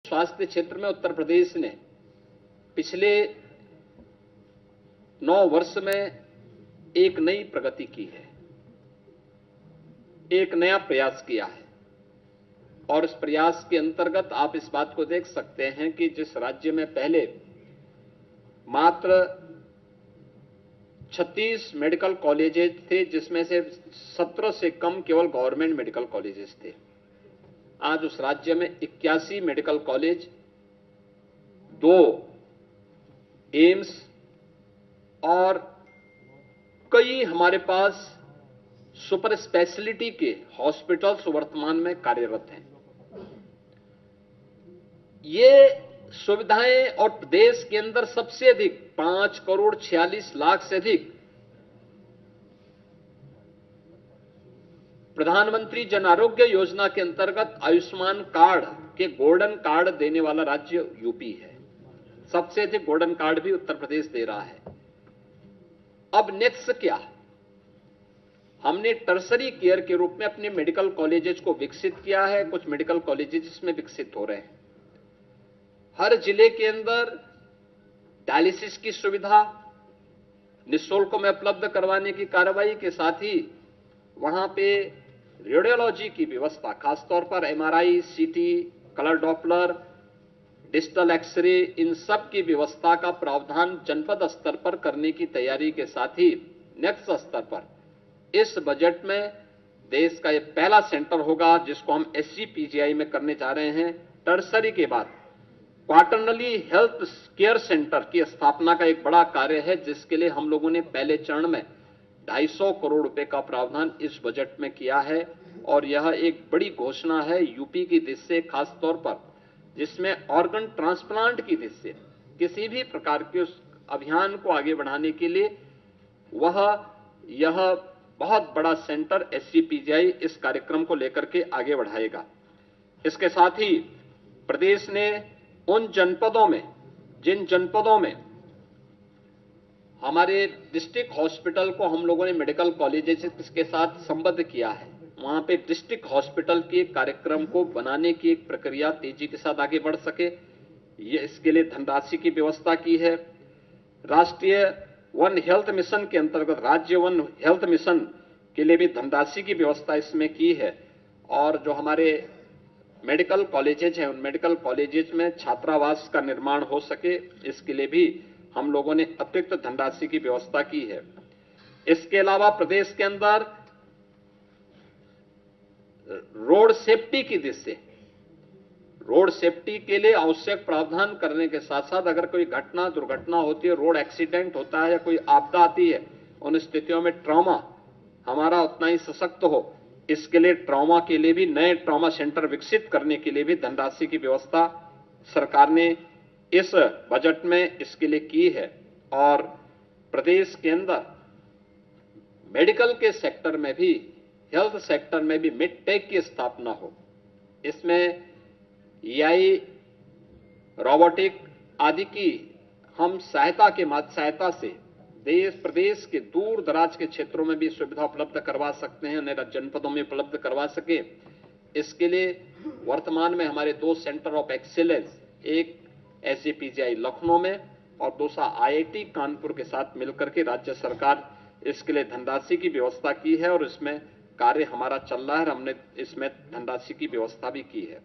स्वास्थ्य क्षेत्र में उत्तर प्रदेश ने पिछले 9 वर्ष में एक नई प्रगति की है, एक नया प्रयास किया है। और इस प्रयास के अंतर्गत आप इस बात को देख सकते हैं कि जिस राज्य में पहले मात्र 36 मेडिकल कॉलेजेस थे, जिसमें से 17 से कम केवल गवर्नमेंट मेडिकल कॉलेजेस थे, आज उस राज्य में 81 मेडिकल कॉलेज, 2 एम्स और कई हमारे पास सुपर स्पेशलिटी के हॉस्पिटल्स वर्तमान में कार्यरत हैं। ये सुविधाएं और देश के अंदर सबसे अधिक 5,46,00,000 से अधिक प्रधानमंत्री जन आरोग्य योजना के अंतर्गत आयुष्मान कार्ड के गोल्डन कार्ड देने वाला राज्य यूपी है। सबसे अधिक गोल्डन कार्ड भी उत्तर प्रदेश दे रहा है। अब नेक्स्ट क्या? हमने टर्सरी केयर के रूप में अपने मेडिकल कॉलेजेस को विकसित किया है। कुछ मेडिकल कॉलेजेस इसमें विकसित हो रहे हैं। हर जिले के अंदर डायलिसिस की सुविधा निःशुल्क में उपलब्ध करवाने की कार्रवाई के साथ ही वहां पे रेडियोलॉजी की व्यवस्था, खासतौर पर एमआरआई, सीटी, कलर डॉपलर, डिजिटल एक्सरे, इन सब की व्यवस्था का प्रावधान जनपद स्तर पर करने की तैयारी के साथ ही नेक्स्ट स्तर पर इस बजट में देश का यह पहला सेंटर होगा जिसको हम SCPGI में करने जा रहे हैं। टर्सरी के बाद क्वार्टरली हेल्थ केयर सेंटर की स्थापना का एक बड़ा कार्य है, जिसके लिए हम लोगों ने पहले चरण में 250 करोड़ रुपए का प्रावधान इस बजट में किया है। और यह एक बड़ी घोषणा है यूपी की दृष्टि से, खासतौर पर जिसमें ऑर्गन ट्रांसप्लांट की दृष्टि से किसी भी प्रकार के उस अभियान को आगे बढ़ाने के लिए यह बहुत बड़ा सेंटर SCPGI इस कार्यक्रम को लेकर के आगे बढ़ाएगा। इसके साथ ही प्रदेश ने उन जनपदों में, जिन जनपदों में हमारे डिस्ट्रिक्ट हॉस्पिटल को हम लोगों ने मेडिकल कॉलेजेस के साथ संबद्ध किया है, वहां पे डिस्ट्रिक्ट हॉस्पिटल के कार्यक्रम को बनाने की एक प्रक्रिया तेजी के साथ आगे बढ़ सके, ये इसके लिए धनराशि की व्यवस्था की है। राष्ट्रीय वन हेल्थ मिशन के अंतर्गत राज्य वन हेल्थ मिशन के लिए भी धनराशि की व्यवस्था इसमें की है। और जो हमारे मेडिकल कॉलेजेज हैं, उन मेडिकल कॉलेजेज में छात्रावास का निर्माण हो सके, इसके लिए भी हम लोगों ने अतिरिक्त धनराशि की व्यवस्था की है। इसके अलावा प्रदेश के अंदर रोड सेफ्टी की दृष्टि से रोड सेफ्टी के लिए आवश्यक प्रावधान करने के साथ साथ अगर कोई दुर्घटना होती है, रोड एक्सीडेंट होता है या कोई आपदा आती है, उन स्थितियों में ट्रॉमा हमारा उतना ही सशक्त हो, इसके लिए ट्रॉमा के लिए भी नए ट्रॉमा सेंटर विकसित करने के लिए भी धनराशि की व्यवस्था सरकार ने इस बजट में इसके लिए की है। और प्रदेश के अंदर मेडिकल के सेक्टर में भी, हेल्थ सेक्टर में भी मिडटेक की स्थापना हो। इसमें AI, रोबोटिक आदि की हम सहायता से देश प्रदेश के दूर दराज के क्षेत्रों में भी सुविधा उपलब्ध करवा सकते हैं, नए जनपदों में उपलब्ध करवा सके। इसके लिए वर्तमान में हमारे 2 सेंटर ऑफ एक्सीलेंस, एक SCPGI लखनऊ में और दूसरा IIT कानपुर के साथ मिलकर के राज्य सरकार इसके लिए धनराशि की व्यवस्था की है और इसमें कार्य हमारा चल रहा है। हमने इसमें धनराशि की व्यवस्था भी की है।